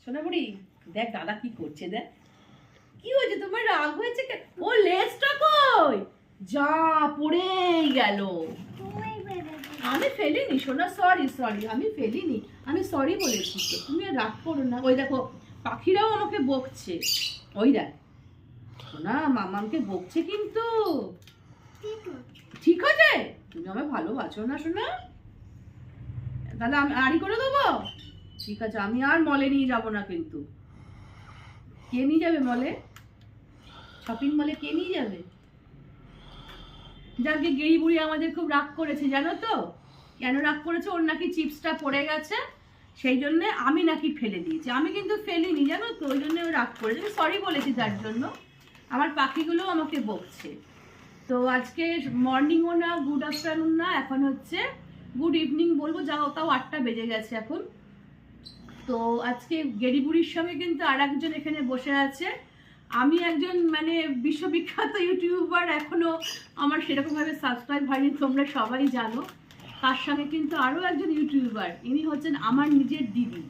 সোনামুড়ি, দেখ দাদা কি করছে, দেখ কি হয়েছে, তোমার রাগ হয়েছে কেন? ও লেজটা কই? যা পড়েই গেল। আমি ফেলিনি সোনা, সরি সরি, আমি ফেলিনি, আমি সরি বলেছি তো, তুমি আর রাগ করো না। ওই দেখো পাখিরাও আমাকে বকছে, ওই দেখ সোনা মামামকে বকছে কিন্তু। ঠিক আছে, তুমি আমায় ভালোবাসো না সোনা? তাহলে আমি আড়ি করে দেবো। ঠিক আছে, আমি আর মলে নিয়ে যাব না কিন্তু। কে নিয়ে যাবে মলে? শপিং মলে কে নিয়ে যাবে? যাকে গেড়ি বুড়ি আমাদের খুব রাগ করেছে জানো তো। কেন রাগ করেছে? ওর নাকি চিপসটা পড়ে গেছে, সেই জন্য আমি নাকি ফেলে দিয়েছি। আমি কিন্তু ফেলিনি জানো তো, ওই জন্য ও রাগ করেছে। আমি সরি বলেছি তার জন্য। আমার পাখিগুলো আমাকে বকছে। তো আজকে মর্নিংও না, গুড আফটারনুন না, এখন হচ্ছে গুড ইভিনিং বলবো, যাও তাও 8টা বেজে গেছে এখন। তো আজকে গেড়ি বুড়ির সঙ্গে কিন্তু আর একজন এখানে বসে আছে। আমি একজন মানে বিশ্ববিখ্যাত ইউটিউবার, এখনো আমার সেরকমভাবে সাবস্ক্রাইব হয়নি, তোমরা সবাই জানো। তার সঙ্গে কিন্তু আরও একজন ইউটিউবার, ইনি হচ্ছেন আমার নিজের দিদি।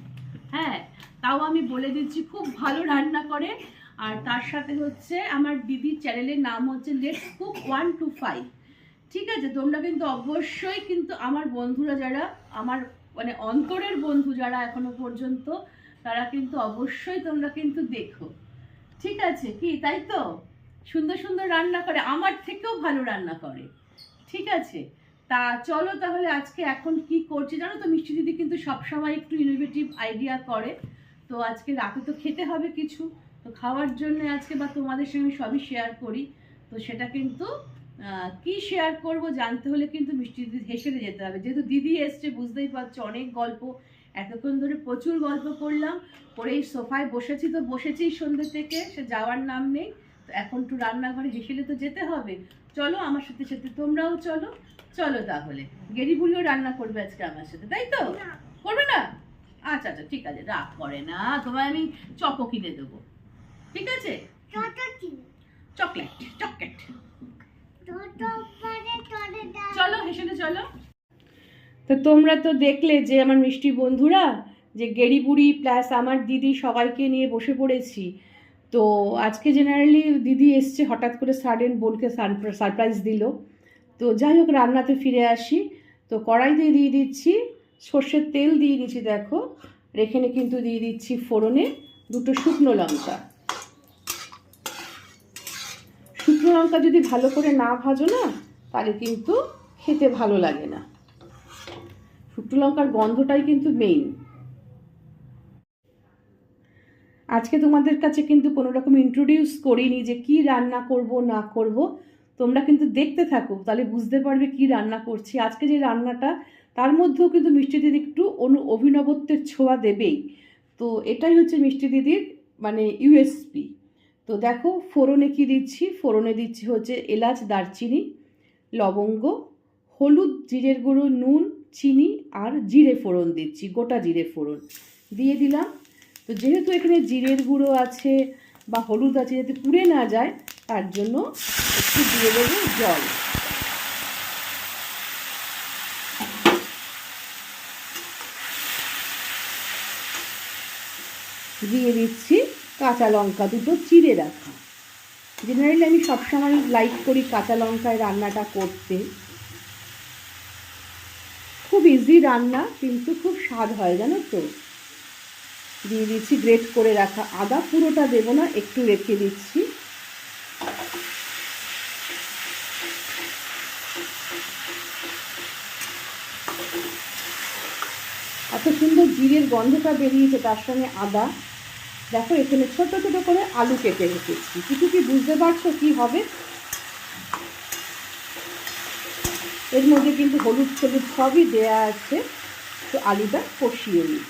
হ্যাঁ, তাও আমি বলে দিচ্ছি, খুব ভালো রান্না করে। আর তার সাথে হচ্ছে আমার দিদির চ্যানেলের নাম হচ্ছে লেটস কুক 1 to 5। ঠিক আছে, তোমরা কিন্তু অবশ্যই কিন্তু আমার বন্ধুরা যারা আমার মানে অন্তরের বন্ধু যারা এখনো পর্যন্ত, তারা কিন্তু অবশ্যই তোমরা কিন্তু দেখো। ঠিক আছে কি, তাই তো? সুন্দর সুন্দর রান্না করে, আমার থেকেও ভালো রান্না করে। ঠিক আছে, তা চলো তাহলে আজকে এখন কি করছি জানো তো, মিষ্টি দিদি কিন্তু সবসময় একটু ইনোভেটিভ আইডিয়া করে। তো আজকে রাতে তো খেতে হবে কিছু, তো খাওয়ার জন্য আজকে বা তোমাদের সঙ্গে সবই শেয়ার করি। তো সেটা কিন্তু কি শেয়ার করব জানতে হলে কিন্তু মিষ্টি দিদি হেসেলে যেতে হবে, যেহেতু দিদি এসছে বুঝতেই পারছো, অনেক গল্প এতক্ষণ ধরে, প্রচুর গল্প করলাম। করে এই সোফায় বসেছি, তো বসেছি সন্ধ্যে থেকে, সে যাওয়ার নাম নেই। তো এখন একটু রান্নাঘরে হেসেলে তো যেতে হবে। চলো আমার সাথে সাথে তোমরাও চলো। চলো তাহলে, গেড়ি বুড়িও রান্না করবে আজকে আমার সাথে, তাই তো? করবে না? আচ্ছা আচ্ছা ঠিক আছে, রাগ করে না, তোমায় আমি চকো কিনে দেবো। ঠিক আছে, চকলেট চকলেট। চলো হেসেলে চলো। তো তোমরা তো দেখলে যে আমার মিষ্টি বন্ধুরা, যে গেড়ি বুড়ি প্লাস আমার দিদি সবাইকে নিয়ে বসে পড়েছি। তো আজকে জেনারেলি দিদি এসছে হঠাৎ করে, সাডেন বোনকে সারপ্রাইজ দিল। তো যাই হোক, রান্নাতে ফিরে আসি। তো কড়াইতে দিয়ে দিচ্ছি সর্ষের তেল, দিয়ে দিচ্ছি দেখো, এখানে কিন্তু দিয়ে দিচ্ছি ফোড়নে 2টো শুকনো লঙ্কা। শুকনো লঙ্কা যদি ভালো করে না ভাজো না, তাহলে কিন্তু খেতে ভালো লাগে না। শুকনো লঙ্কার গন্ধটাই কিন্তু মেইন। আজকে তোমাদের কাছে কিন্তু কোনো রকম ইন্ট্রোডিউস করিনি যে কি রান্না করব না করব। তোমরা কিন্তু দেখতে থাকো, তাহলে বুঝতে পারবে কি রান্না করছি। আজকে যে রান্নাটা, তার মধ্যেও কিন্তু মিষ্টি দিদি একটু অভিনবত্বের ছোঁয়া দেবেই। তো এটাই হচ্ছে মিষ্টি দিদির মানে ইউএসপি। তো দেখো ফোড়নে কি দিচ্ছি, ফোড়নে দিচ্ছি হচ্ছে এলাচ, দারচিনি, লবঙ্গ, হলুদ, জিরের গুঁড়ো, নুন, চিনি আর জিরে ফোড়ন দিচ্ছি, গোটা জিরে ফোড়ন দিয়ে দিলাম। তো যেহেতু এখানে জিরের গুঁড়ো আছে বা হলুদ আছে, যাতে পুড়ে না যায় তার জন্য একটু দিয়ে দেবো জল। দিয়ে দিচ্ছি কাঁচা লঙ্কা 2টো চিড়ে রাখা। জেনারেলি আমি সবসময় লাইক করি কাঁচা লঙ্কায় রান্নাটা করতে। খুব ইজি রান্না, কিন্তু খুব স্বাদ হয় জানো তো। দিয়ে দিচ্ছি গ্রেট করে রাখা আদা, পুরোটা দেবো না, একটু রেখে দিচ্ছি। এত সুন্দর জিরের গন্ধটা বেরিয়েছে, তার সঙ্গে আদা। দেখো এখানে ছোট ছোট করে আলু কেটে রেখেছি। কিছু কি বুঝতে পারছো কি হবে? এর মধ্যে কিন্তু হলুদ টলুদ সবই দেয়া আছে। তো আলুটা কষিয়ে নিই।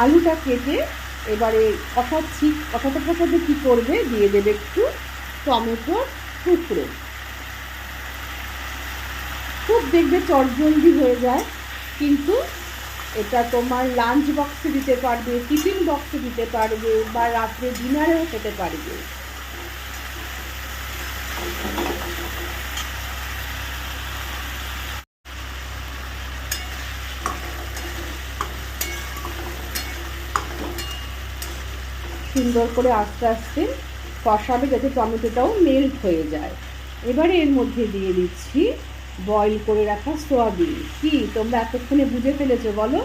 আলুটা কেটে এবারে কষাচ্ছি। কষাতে কী করবে, দিয়ে দেবে একটু টমেটোর টুকরো। খুব দেখবে চটজলদি হয়ে যায়, কিন্তু এটা তোমার লাঞ্চ বক্সে দিতে পারবে, টিফিন বক্সে দিতে পারবে, বা রাত্রে ডিনারেও খেতে পারবে। সুন্দর করে আস্তে আস্তে কষাবে যাতে টমেটোটাও মেল্ট হয়ে যায়। এবারে এর মধ্যে দিয়ে দিচ্ছি বয়েল করে রাখা সোয়াবিন। কি তোমরা এতক্ষণে বুঝে ফেলেছো বলো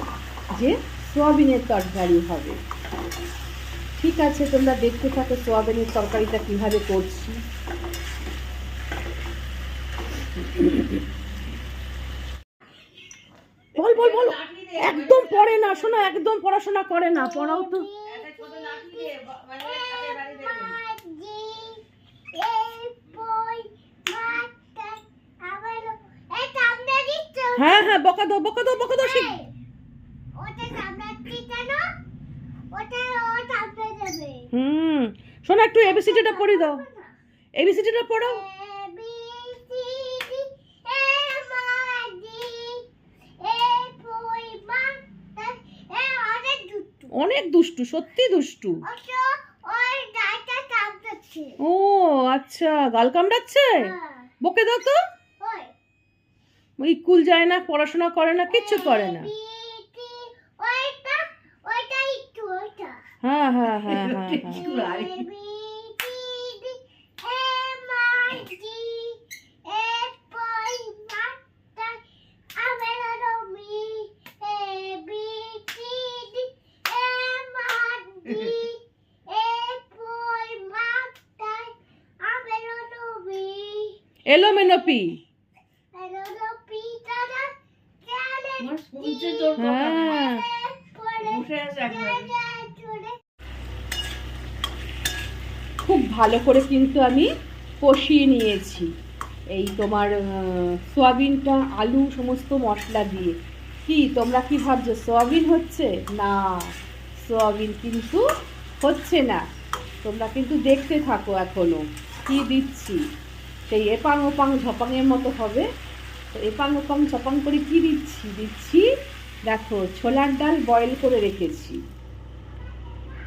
যে সোয়াবিনের তরকারি হবে? ঠিক আছে, তোমরা দেখতে থাকো সোয়াবিনের তরকারিটা কিভাবে করছি। বল বল বল, একদম পড়ে না শোনা, একদম পড়াশোনা করে না, পড়াও তো। হ্যাঁ হ্যাঁ, বকা দাও বকা দাও বকা দাও। শিখ শোনা, একটু এবিসিডিটা পড়ে দাও, এবিসিডিটা পড়ো। অনেক দুষ্টু, সত্যি দুষ্টু। ও আচ্ছা, গাল কামড়াচ্ছে, বকে দাও তো। স্কুল যায় না, পড়াশোনা করে না, কিচ্ছু করে না। হ্যাঁ হ্যাঁ হ্যাঁ হ্যাঁ এলোমেলোপি। খুব ভালো করে কিন্তু আমি কষিয়ে নিয়েছি এই তোমার সোয়াবিনটা, আলু, সমস্ত মশলা দিয়ে। কি তোমরা কি ভাবছো সোয়াবিন হচ্ছে? না, সোয়াবিন কিন্তু হচ্ছে না। তোমরা কিন্তু দেখতে থাকো এখনো কি দিচ্ছি। সেই এপাং ওপাং ঝপাংয়ের মতো হবে। তো এপাং ওপাং ঝপাং করে কি দিচ্ছি? দিচ্ছি দেখো ছোলার ডাল বয়েল করে রেখেছি,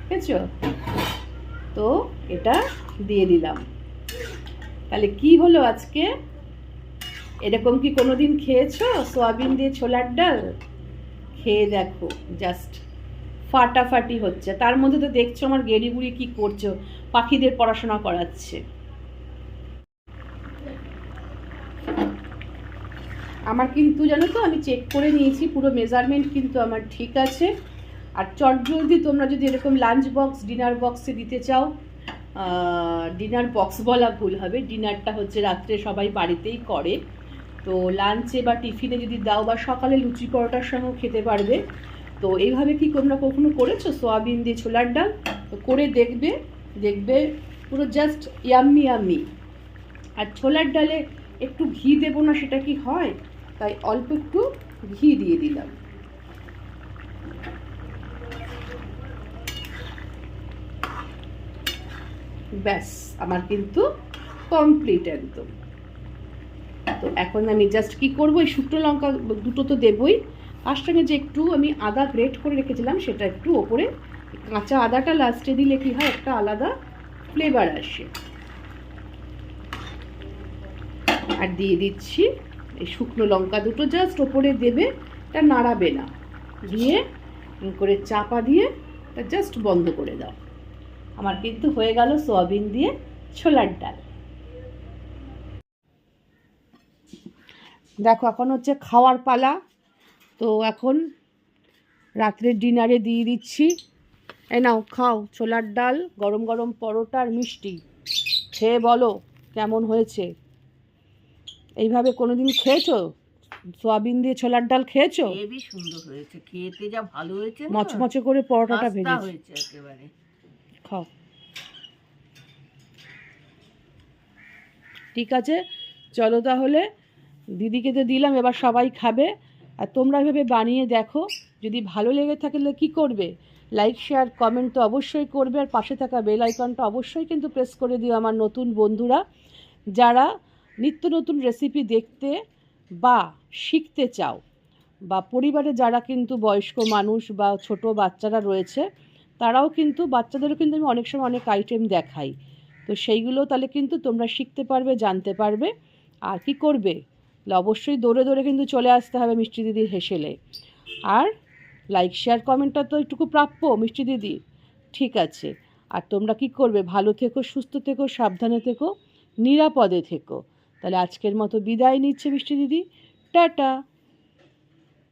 বুঝেছো তো? এটা দিয়ে দিলাম। তাহলে কি হলো আজকে? এরকম কি কোনোদিন খেয়েছো সোয়াবিন দিয়ে ছোলার ডাল? খেয়ে দেখো, জাস্ট ফাটাফাটি হচ্ছে। তার মধ্যে তো দেখছো আমার গেড়ি বুড়ি কি করছো, পাখিদের পড়াশোনা করাচ্ছে। আমার কিন্তু জানো তো, আমি চেক করে নিয়েছি, পুরো মেজারমেন্ট কিন্তু আমার ঠিক আছে। আর চটজলদি তোমরা যদি এরকম লাঞ্চ বক্স, ডিনার বক্সে দিতে চাও, ডিনার বক্স বলা ভুল হবে, ডিনারটা হচ্ছে রাত্রে সবাই বাড়িতেই করে, তো লাঞ্চে বা টিফিনে যদি দাও, বা সকালে লুচি পরোটার সঙ্গেও খেতে পারবে। তো এইভাবে কি তোমরা কখনো করেছো সোয়াবিন দিয়ে ছোলার ডাল? তো করে দেখবে, দেখবে পুরো জাস্ট ইয়াম্মি ইয়াম্মি। আর ছোলার ডালে একটু ঘি দেবো না সেটা কি হয়? তাই অল্প একটু ঘি দিয়ে দিলাম। ব্যাস, আমার কিন্তু কমপ্লিট একদম। তো এখন আমি জাস্ট কি করব, এই শুকনো লঙ্কা দুটো তো দেবই, তার সঙ্গে যে একটু আমি আদা গ্রেট করে রেখেছিলাম সেটা একটু ওপরে, কাঁচা আদাটা লাস্টে দিলে কি হয়, একটা আলাদা ফ্লেভার আসে। আর দিয়ে দিচ্ছি এই শুকনো লঙ্কা দুটো, জাস্ট ওপরে দেবে, এটা নাড়াবে না, দিয়ে করে চাপা দিয়ে জাস্ট বন্ধ করে দাও। আমার কিন্তু হয়ে গেল সোয়াবিন দিয়ে ছোলার ডাল। দেখো এখন হচ্ছে খাওয়ার পালা। তো এখন রাত্রের ডিনারে দিয়ে দিচ্ছি, এই নাও খাও ছোলার ডাল, গরম গরম পরোটা আর মিষ্টি। খেয়ে বলো কেমন হয়েছে। এইভাবে কোনোদিন খেয়েছো সোয়াবিন দিয়ে ছোলার ডাল? খেয়েছো? হেবি সুন্দর হয়েছে, খেতে যা ভালো হয়েছে, মচমচে করে পরোটাটা ভেজেছি হয়েছে একেবারে। খাও। ঠিক আছে, চলো তাহলে, দিদিকে তো দিলাম, এবার সবাই খাবে। আর তোমরা এভাবে বানিয়ে দেখো, যদি ভালো লেগে থাকলে কি করবে, লাইক শেয়ার কমেন্ট তো অবশ্যই করবে, আর পাশে থাকা বেল আইকনটা অবশ্যই কিন্তু প্রেস করে দিও আমার নতুন বন্ধুরা, যারা নিত্য নতুন রেসিপি দেখতে বা শিখতে চাও, বা পরিবারে যারা কিন্তু বয়স্ক মানুষ বা ছোট বাচ্চারা রয়েছে, তারাও কিন্তু, বাচ্চাদেরও কিন্তু আমি অনেক সময় অনেক আইটেম দেখাই, তো সেইগুলো তাহলে কিন্তু তোমরা শিখতে পারবে, জানতে পারবে। আর কি করবে, অবশ্যই দৌড়ে দৌড়ে কিন্তু চলে আসতে হবে মিষ্টি দিদির হেসেলে। আর লাইক শেয়ার কমেন্টটা তো একটুকু প্রাপ্য মিষ্টি দিদি, ঠিক আছে। আর তোমরা কি করবে, ভালো থেকো, সুস্থ থেকো, সাবধানে থেকো, নিরাপদে থেকো। তাহলে আজকের মতো বিদায় নিচ্ছে মিষ্টি দিদি। টাটা।